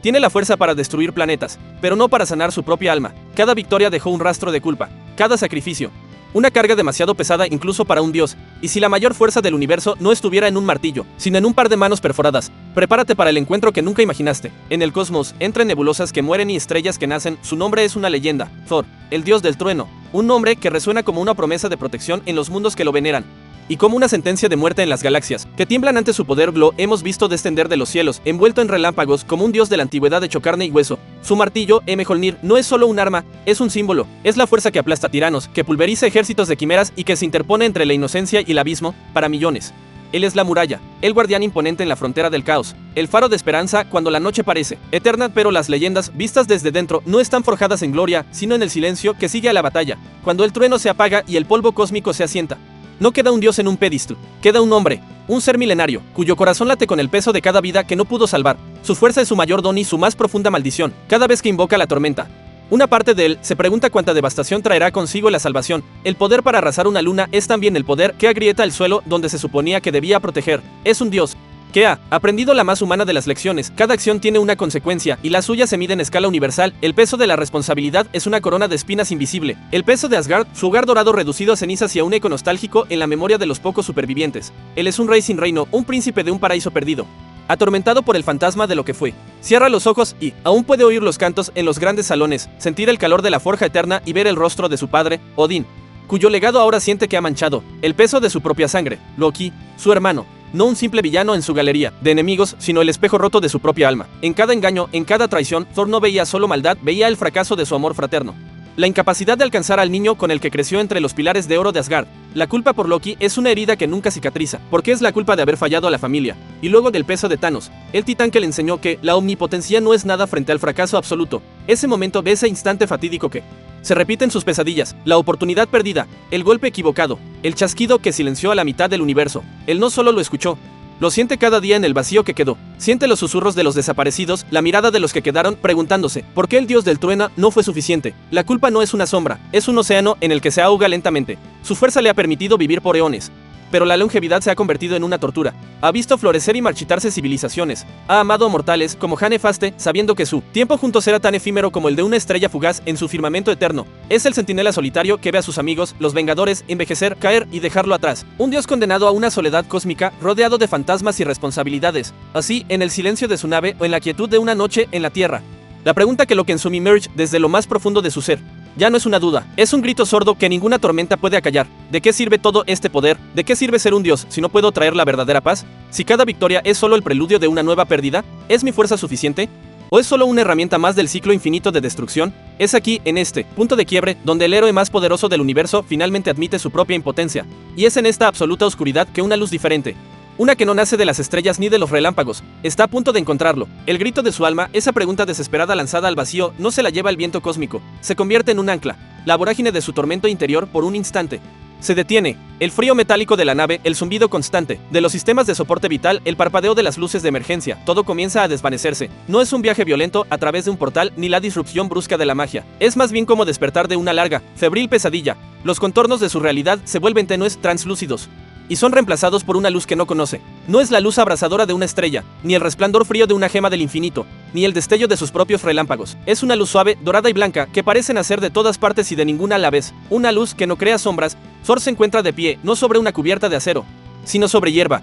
Tiene la fuerza para destruir planetas, pero no para sanar su propia alma. Cada victoria dejó un rastro de culpa, cada sacrificio. Una carga demasiado pesada incluso para un dios, y si la mayor fuerza del universo no estuviera en un martillo, sino en un par de manos perforadas, prepárate para el encuentro que nunca imaginaste. En el cosmos, entre nebulosas que mueren y estrellas que nacen, su nombre es una leyenda, Thor, el dios del trueno, un nombre que resuena como una promesa de protección en los mundos que lo veneran, y como una sentencia de muerte en las galaxias, que tiemblan ante su poder. Lo hemos visto descender de los cielos, envuelto en relámpagos, como un dios de la antigüedad hecho carne y hueso. Su martillo, Mjolnir, no es solo un arma, es un símbolo, es la fuerza que aplasta tiranos, que pulveriza ejércitos de quimeras y que se interpone entre la inocencia y el abismo, para millones. Él es la muralla, el guardián imponente en la frontera del caos, el faro de esperanza cuando la noche parece eterna, pero las leyendas, vistas desde dentro, no están forjadas en gloria, sino en el silencio que sigue a la batalla, cuando el trueno se apaga y el polvo cósmico se asienta. No queda un dios en un pedestal, queda un hombre, un ser milenario, cuyo corazón late con el peso de cada vida que no pudo salvar. Su fuerza es su mayor don y su más profunda maldición, cada vez que invoca la tormenta. Una parte de él se pregunta cuánta devastación traerá consigo la salvación. El poder para arrasar una luna es también el poder que agrieta el suelo donde se suponía que debía proteger. Es un dios que ha aprendido la más humana de las lecciones. Cada acción tiene una consecuencia, y la suya se mide en escala universal. El peso de la responsabilidad es una corona de espinas invisible. El peso de Asgard, su hogar dorado reducido a cenizas y a un eco nostálgico en la memoria de los pocos supervivientes. Él es un rey sin reino, un príncipe de un paraíso perdido, atormentado por el fantasma de lo que fue. Cierra los ojos y aún puede oír los cantos en los grandes salones, sentir el calor de la forja eterna y ver el rostro de su padre, Odín, cuyo legado ahora siente que ha manchado el peso de su propia sangre. Loki, su hermano, no un simple villano en su galería de enemigos, sino el espejo roto de su propia alma. En cada engaño, en cada traición, Thor no veía solo maldad, veía el fracaso de su amor fraterno. La incapacidad de alcanzar al niño con el que creció entre los pilares de oro de Asgard. La culpa por Loki es una herida que nunca cicatriza, porque es la culpa de haber fallado a la familia. Y luego del peso de Thanos, el titán que le enseñó que la omnipotencia no es nada frente al fracaso absoluto. Ese momento, de ese instante fatídico que se repiten sus pesadillas, la oportunidad perdida, el golpe equivocado, el chasquido que silenció a la mitad del universo. Él no solo lo escuchó, lo siente cada día en el vacío que quedó. Siente los susurros de los desaparecidos, la mirada de los que quedaron, preguntándose ¿por qué el dios del trueno no fue suficiente? La culpa no es una sombra, es un océano en el que se ahoga lentamente. Su fuerza le ha permitido vivir por eones, pero la longevidad se ha convertido en una tortura. Ha visto florecer y marchitarse civilizaciones. Ha amado a mortales como Jane Faste, sabiendo que su tiempo juntos era tan efímero como el de una estrella fugaz en su firmamento eterno. Es el centinela solitario que ve a sus amigos, los Vengadores, envejecer, caer y dejarlo atrás. Un dios condenado a una soledad cósmica, rodeado de fantasmas y responsabilidades. Así, en el silencio de su nave o en la quietud de una noche en la Tierra. La pregunta que lo consumí emerge desde lo más profundo de su ser. Ya no es una duda, es un grito sordo que ninguna tormenta puede acallar. ¿De qué sirve todo este poder? ¿De qué sirve ser un dios si no puedo traer la verdadera paz? Si cada victoria es solo el preludio de una nueva pérdida, ¿es mi fuerza suficiente? ¿O es solo una herramienta más del ciclo infinito de destrucción? Es aquí, en este punto de quiebre, donde el héroe más poderoso del universo finalmente admite su propia impotencia. Y es en esta absoluta oscuridad que una luz diferente, una que no nace de las estrellas ni de los relámpagos, está a punto de encontrarlo. El grito de su alma, esa pregunta desesperada lanzada al vacío, no se la lleva el viento cósmico. Se convierte en un ancla. La vorágine de su tormento interior por un instante se detiene. El frío metálico de la nave, el zumbido constante de los sistemas de soporte vital, el parpadeo de las luces de emergencia, todo comienza a desvanecerse. No es un viaje violento a través de un portal ni la disrupción brusca de la magia. Es más bien como despertar de una larga, febril pesadilla. Los contornos de su realidad se vuelven tenues, translúcidos, y son reemplazados por una luz que no conoce. No es la luz abrasadora de una estrella, ni el resplandor frío de una gema del infinito, ni el destello de sus propios relámpagos. Es una luz suave, dorada y blanca, que parece nacer de todas partes y de ninguna a la vez. Una luz que no crea sombras. Thor se encuentra de pie, no sobre una cubierta de acero, sino sobre hierba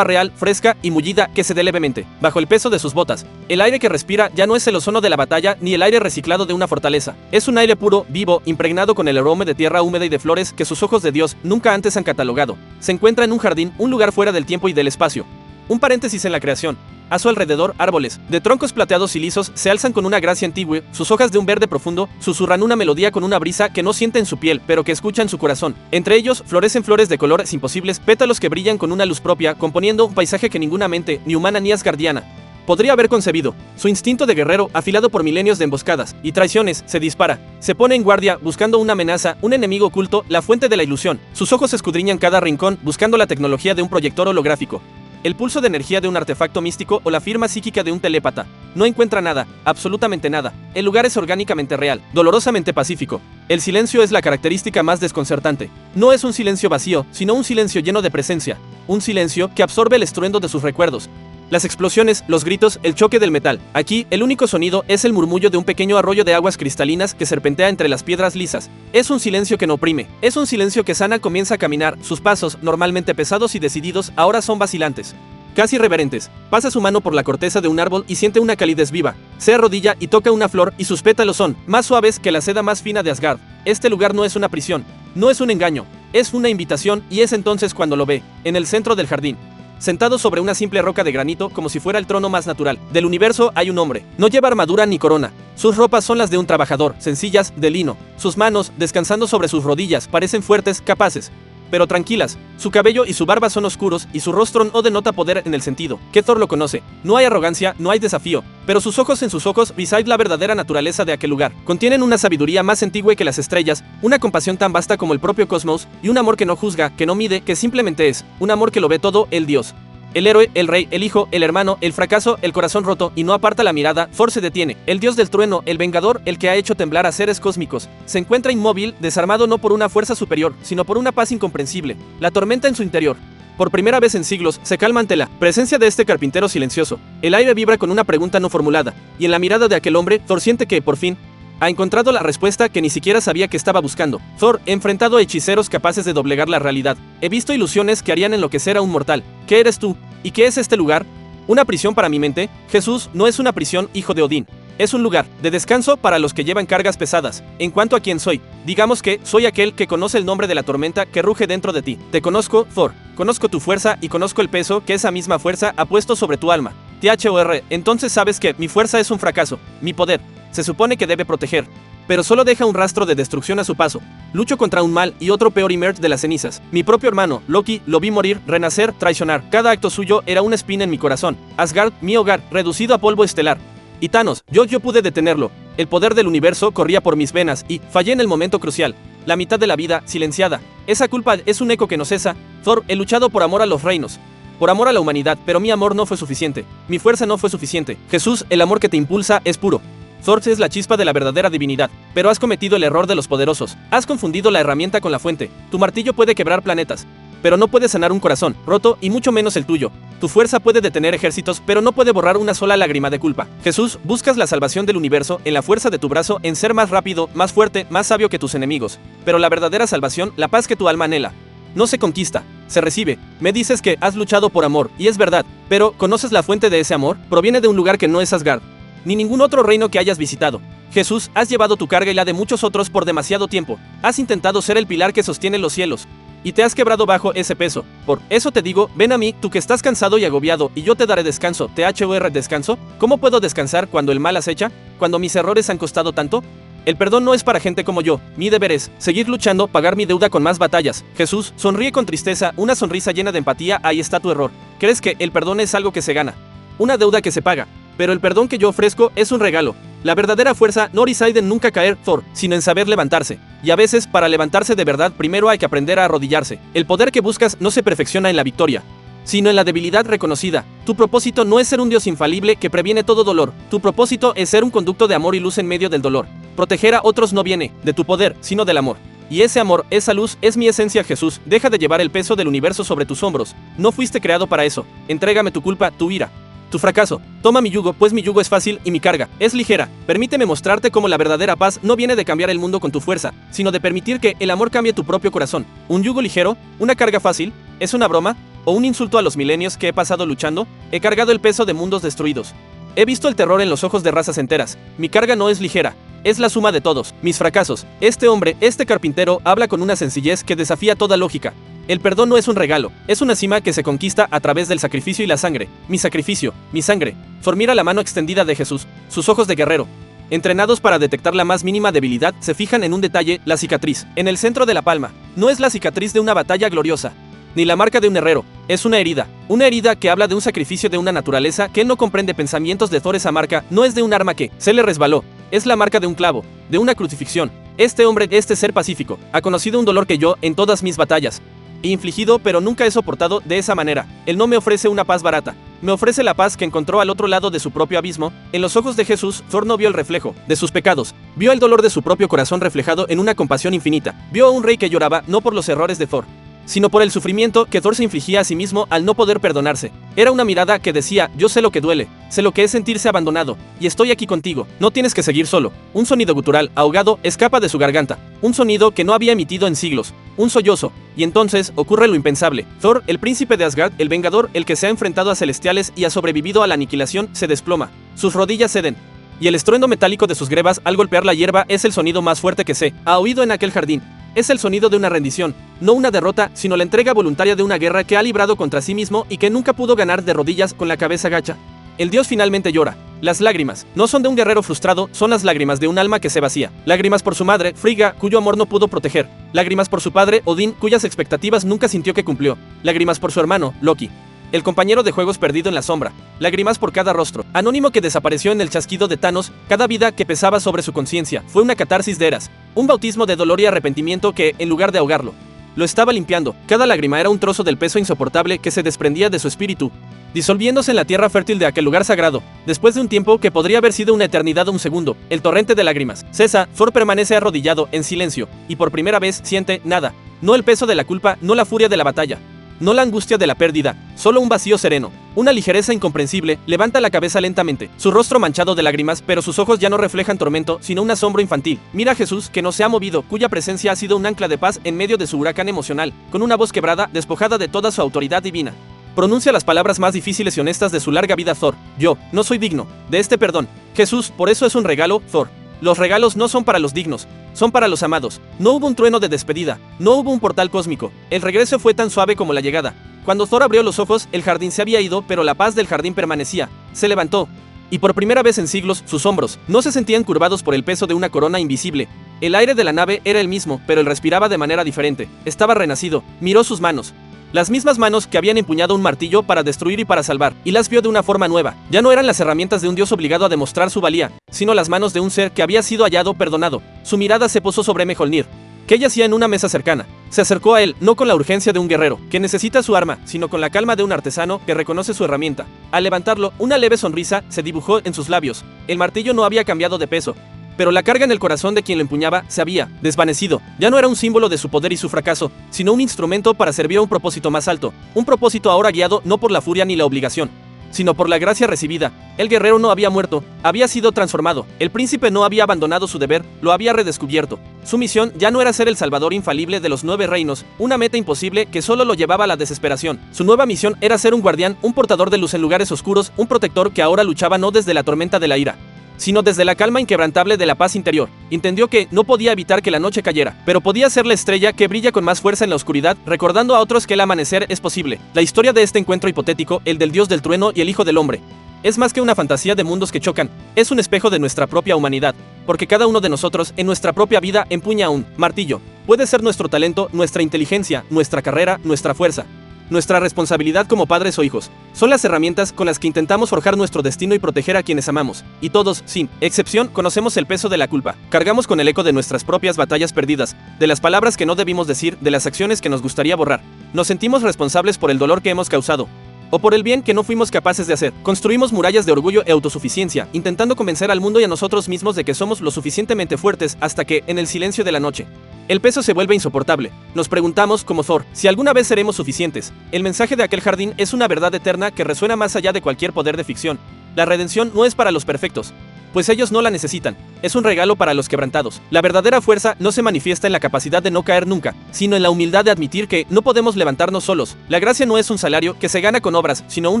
real, fresca y mullida que cede levemente, bajo el peso de sus botas. El aire que respira ya no es el ozono de la batalla ni el aire reciclado de una fortaleza. Es un aire puro, vivo, impregnado con el aroma de tierra húmeda y de flores que sus ojos de Dios nunca antes han catalogado. Se encuentra en un jardín, un lugar fuera del tiempo y del espacio. Un paréntesis en la creación. A su alrededor, árboles, de troncos plateados y lisos, se alzan con una gracia antigua, sus hojas de un verde profundo, susurran una melodía con una brisa que no siente en su piel, pero que escucha en su corazón. Entre ellos, florecen flores de colores imposibles, pétalos que brillan con una luz propia, componiendo un paisaje que ninguna mente, ni humana ni asgardiana, podría haber concebido. Su instinto de guerrero, afilado por milenios de emboscadas y traiciones, se dispara. Se pone en guardia, buscando una amenaza, un enemigo oculto, la fuente de la ilusión. Sus ojos escudriñan cada rincón, buscando la tecnología de un proyector holográfico, el pulso de energía de un artefacto místico o la firma psíquica de un telépata. No encuentra nada, absolutamente nada. El lugar es orgánicamente real, dolorosamente pacífico. El silencio es la característica más desconcertante. No es un silencio vacío, sino un silencio lleno de presencia. Un silencio que absorbe el estruendo de sus recuerdos. Las explosiones, los gritos, el choque del metal. Aquí, el único sonido es el murmullo de un pequeño arroyo de aguas cristalinas que serpentea entre las piedras lisas. Es un silencio que no oprime. Es un silencio que sana. Comienza a caminar. Sus pasos, normalmente pesados y decididos, ahora son vacilantes, casi reverentes. Pasa su mano por la corteza de un árbol y siente una calidez viva. Se arrodilla y toca una flor y sus pétalos son más suaves que la seda más fina de Asgard. Este lugar no es una prisión, no es un engaño, es una invitación, y es entonces cuando lo ve, en el centro del jardín. Sentado sobre una simple roca de granito, como si fuera el trono más natural del universo, hay un hombre. No lleva armadura ni corona. Sus ropas son las de un trabajador, sencillas, de lino. Sus manos, descansando sobre sus rodillas, parecen fuertes, capaces, pero tranquilas. Su cabello y su barba son oscuros, y su rostro no denota poder en el sentido que Thor lo conoce. No hay arrogancia, no hay desafío, pero sus ojos, en sus ojos, beside la verdadera naturaleza de aquel lugar. Contienen una sabiduría más antigua que las estrellas, una compasión tan vasta como el propio cosmos, y un amor que no juzga, que no mide, que simplemente es, un amor que lo ve todo, el Dios. El héroe, el rey, el hijo, el hermano, el fracaso, el corazón roto, y no aparta la mirada. Thor se detiene. El dios del trueno, el vengador, el que ha hecho temblar a seres cósmicos, se encuentra inmóvil, desarmado no por una fuerza superior, sino por una paz incomprensible. La tormenta en su interior. Por primera vez en siglos, se calma ante la presencia de este carpintero silencioso. El aire vibra con una pregunta no formulada, y en la mirada de aquel hombre, Thor siente que, por fin, ha encontrado la respuesta que ni siquiera sabía que estaba buscando. Thor, enfrentado a hechiceros capaces de doblegar la realidad. He visto ilusiones que harían enloquecer a un mortal. ¿Qué eres tú? ¿Y qué es este lugar? ¿Una prisión para mi mente? Jesús no es una prisión, hijo de Odín. Es un lugar de descanso para los que llevan cargas pesadas. En cuanto a quién soy, digamos que soy aquel que conoce el nombre de la tormenta que ruge dentro de ti. Te conozco, Thor. Conozco tu fuerza y conozco el peso que esa misma fuerza ha puesto sobre tu alma. THOR, entonces sabes que mi fuerza es un fracaso. Mi poder se supone que debe proteger, pero solo deja un rastro de destrucción a su paso. Lucho contra un mal y otro peor emerge de las cenizas. Mi propio hermano, Loki, lo vi morir, renacer, traicionar. Cada acto suyo era una espina en mi corazón. Asgard, mi hogar, reducido a polvo estelar. Y Thanos, yo pude detenerlo. El poder del universo corría por mis venas y fallé en el momento crucial. La mitad de la vida, silenciada. Esa culpa es un eco que no cesa. Thor, he luchado por amor a los reinos, por amor a la humanidad, pero mi amor no fue suficiente. Mi fuerza no fue suficiente. Jesús, el amor que te impulsa es puro. Thor es la chispa de la verdadera divinidad, pero has cometido el error de los poderosos. Has confundido la herramienta con la fuente. Tu martillo puede quebrar planetas, pero no puede sanar un corazón roto, y mucho menos el tuyo. Tu fuerza puede detener ejércitos, pero no puede borrar una sola lágrima de culpa. Jesús, buscas la salvación del universo en la fuerza de tu brazo, en ser más rápido, más fuerte, más sabio que tus enemigos. Pero la verdadera salvación, la paz que tu alma anhela, no se conquista, se recibe. Me dices que has luchado por amor, y es verdad, pero ¿conoces la fuente de ese amor? Proviene de un lugar que no es Asgard, ni ningún otro reino que hayas visitado. Jesús, has llevado tu carga y la de muchos otros por demasiado tiempo. Has intentado ser el pilar que sostiene los cielos, y te has quebrado bajo ese peso. Por eso te digo, ven a mí, tú que estás cansado y agobiado, y yo te daré descanso. THOR, descanso. ¿Cómo puedo descansar cuando el mal acecha? ¿Cuando mis errores han costado tanto? El perdón no es para gente como yo. Mi deber es seguir luchando, pagar mi deuda con más batallas. Jesús, sonríe con tristeza, una sonrisa llena de empatía. Ahí está tu error. ¿Crees que el perdón es algo que se gana? Una deuda que se paga. Pero el perdón que yo ofrezco es un regalo. La verdadera fuerza no reside en nunca caer, Thor, sino en saber levantarse. Y a veces, para levantarse de verdad, primero hay que aprender a arrodillarse. El poder que buscas no se perfecciona en la victoria, sino en la debilidad reconocida. Tu propósito no es ser un Dios infalible que previene todo dolor. Tu propósito es ser un conducto de amor y luz en medio del dolor. Proteger a otros no viene de tu poder, sino del amor. Y ese amor, esa luz, es mi esencia. Jesús, deja de llevar el peso del universo sobre tus hombros. No fuiste creado para eso. Entrégame tu culpa, tu ira, tu fracaso. Toma mi yugo, pues mi yugo es fácil y mi carga es ligera. Permíteme mostrarte cómo la verdadera paz no viene de cambiar el mundo con tu fuerza, sino de permitir que el amor cambie tu propio corazón. ¿Un yugo ligero? ¿Una carga fácil? ¿Es una broma? ¿O un insulto a los milenios que he pasado luchando? He cargado el peso de mundos destruidos. He visto el terror en los ojos de razas enteras. Mi carga no es ligera, es la suma de todos mis fracasos. Este hombre, este carpintero, habla con una sencillez que desafía toda lógica. El perdón no es un regalo, es una cima que se conquista a través del sacrificio y la sangre. Mi sacrificio, mi sangre. Thor mira la mano extendida de Jesús, sus ojos de guerrero, entrenados para detectar la más mínima debilidad, se fijan en un detalle, la cicatriz, en el centro de la palma. No es la cicatriz de una batalla gloriosa, ni la marca de un herrero, es una herida que habla de un sacrificio de una naturaleza que él no comprende. Pensamientos de Thor, esa marca no es de un arma que se le resbaló, es la marca de un clavo, de una crucifixión. Este hombre, este ser pacífico, ha conocido un dolor que yo, en todas mis batallas, he infligido, pero nunca he soportado de esa manera. Él no me ofrece una paz barata, me ofrece la paz que encontró al otro lado de su propio abismo. En los ojos de Jesús, Thor no vio el reflejo de sus pecados, vio el dolor de su propio corazón reflejado en una compasión infinita. Vio a un rey que lloraba no por los errores de Thor, sino por el sufrimiento que Thor se infligía a sí mismo al no poder perdonarse. Era una mirada que decía: yo sé lo que duele, sé lo que es sentirse abandonado, y estoy aquí contigo, no tienes que seguir solo. Un sonido gutural, ahogado, escapa de su garganta, un sonido que no había emitido en siglos, un sollozo, y entonces ocurre lo impensable. Thor, el príncipe de Asgard, el vengador, el que se ha enfrentado a celestiales y ha sobrevivido a la aniquilación, se desploma, sus rodillas ceden, y el estruendo metálico de sus grebas al golpear la hierba es el sonido más fuerte que se ha oído en aquel jardín. Es el sonido de una rendición, no una derrota, sino la entrega voluntaria de una guerra que ha librado contra sí mismo y que nunca pudo ganar de rodillas con la cabeza gacha. El dios finalmente llora. Las lágrimas no son de un guerrero frustrado, son las lágrimas de un alma que se vacía. Lágrimas por su madre, Frigga, cuyo amor no pudo proteger. Lágrimas por su padre, Odín, cuyas expectativas nunca sintió que cumplió. Lágrimas por su hermano, Loki, el compañero de juegos perdido en la sombra. Lágrimas por cada rostro anónimo que desapareció en el chasquido de Thanos. Cada vida que pesaba sobre su conciencia fue una catarsis de eras, un bautismo de dolor y arrepentimiento que, en lugar de ahogarlo, lo estaba limpiando. Cada lágrima era un trozo del peso insoportable que se desprendía de su espíritu, disolviéndose en la tierra fértil de aquel lugar sagrado. Después de un tiempo que podría haber sido una eternidad o un segundo, el torrente de lágrimas cesa. Thor permanece arrodillado en silencio, y por primera vez siente nada. No el peso de la culpa, no la furia de la batalla, no la angustia de la pérdida, solo un vacío sereno, una ligereza incomprensible. Levanta la cabeza lentamente, su rostro manchado de lágrimas, pero sus ojos ya no reflejan tormento, sino un asombro infantil. Mira a Jesús, que no se ha movido, cuya presencia ha sido un ancla de paz en medio de su huracán emocional. Con una voz quebrada, despojada de toda su autoridad divina, pronuncia las palabras más difíciles y honestas de su larga vida. Thor: yo no soy digno de este perdón. Jesús: por eso es un regalo, Thor. Los regalos no son para los dignos, son para los amados. No hubo un trueno de despedida, no hubo un portal cósmico. El regreso fue tan suave como la llegada. Cuando Thor abrió los ojos, el jardín se había ido, pero la paz del jardín permanecía. Se levantó, y por primera vez en siglos, sus hombros no se sentían curvados por el peso de una corona invisible. El aire de la nave era el mismo, pero él respiraba de manera diferente. Estaba renacido. Miró sus manos, las mismas manos que habían empuñado un martillo para destruir y para salvar, y las vio de una forma nueva. Ya no eran las herramientas de un dios obligado a demostrar su valía, sino las manos de un ser que había sido hallado perdonado. Su mirada se posó sobre Mjolnir, que yacía en una mesa cercana. Se acercó a él, no con la urgencia de un guerrero que necesita su arma, sino con la calma de un artesano que reconoce su herramienta. Al levantarlo, una leve sonrisa se dibujó en sus labios. El martillo no había cambiado de peso, pero la carga en el corazón de quien lo empuñaba se había desvanecido. Ya no era un símbolo de su poder y su fracaso, sino un instrumento para servir a un propósito más alto. Un propósito ahora guiado no por la furia ni la obligación, sino por la gracia recibida. El guerrero no había muerto, había sido transformado. El príncipe no había abandonado su deber, lo había redescubierto. Su misión ya no era ser el salvador infalible de los 9 reinos, una meta imposible que solo lo llevaba a la desesperación. Su nueva misión era ser un guardián, un portador de luz en lugares oscuros, un protector que ahora luchaba no desde la tormenta de la ira, sino desde la calma inquebrantable de la paz interior. Entendió que no podía evitar que la noche cayera, pero podía ser la estrella que brilla con más fuerza en la oscuridad, recordando a otros que el amanecer es posible. La historia de este encuentro hipotético, el del dios del trueno y el hijo del hombre, es más que una fantasía de mundos que chocan, es un espejo de nuestra propia humanidad, porque cada uno de nosotros en nuestra propia vida empuña un martillo. Puede ser nuestro talento, nuestra inteligencia, nuestra carrera, nuestra fuerza, nuestra responsabilidad como padres o hijos. Son las herramientas con las que intentamos forjar nuestro destino y proteger a quienes amamos. Y todos, sin excepción, conocemos el peso de la culpa. Cargamos con el eco de nuestras propias batallas perdidas, de las palabras que no debimos decir, de las acciones que nos gustaría borrar. Nos sentimos responsables por el dolor que hemos causado, o por el bien que no fuimos capaces de hacer. Construimos murallas de orgullo e autosuficiencia, intentando convencer al mundo y a nosotros mismos de que somos lo suficientemente fuertes, hasta que, en el silencio de la noche, el peso se vuelve insoportable. Nos preguntamos, como Thor, si alguna vez seremos suficientes. El mensaje de aquel jardín es una verdad eterna que resuena más allá de cualquier poder de ficción. La redención no es para los perfectos, pues ellos no la necesitan. Es un regalo para los quebrantados. La verdadera fuerza no se manifiesta en la capacidad de no caer nunca, sino en la humildad de admitir que no podemos levantarnos solos. La gracia no es un salario que se gana con obras, sino un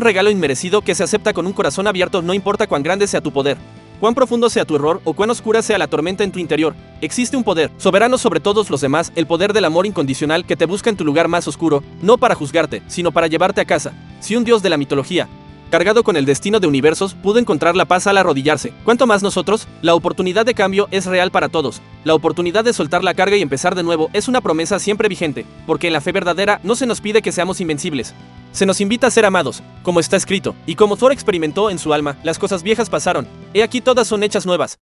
regalo inmerecido que se acepta con un corazón abierto. No importa cuán grande sea tu poder, cuán profundo sea tu error o cuán oscura sea la tormenta en tu interior, existe un poder soberano sobre todos los demás, el poder del amor incondicional que te busca en tu lugar más oscuro, no para juzgarte, sino para llevarte a casa. Si un dios de la mitología, cargado con el destino de universos, pudo encontrar la paz al arrodillarse, ¿cuánto más nosotros? La oportunidad de cambio es real para todos. La oportunidad de soltar la carga y empezar de nuevo es una promesa siempre vigente, porque en la fe verdadera no se nos pide que seamos invencibles. Se nos invita a ser amados, como está escrito, y como Thor experimentó en su alma, las cosas viejas pasaron, he aquí todas son hechas nuevas.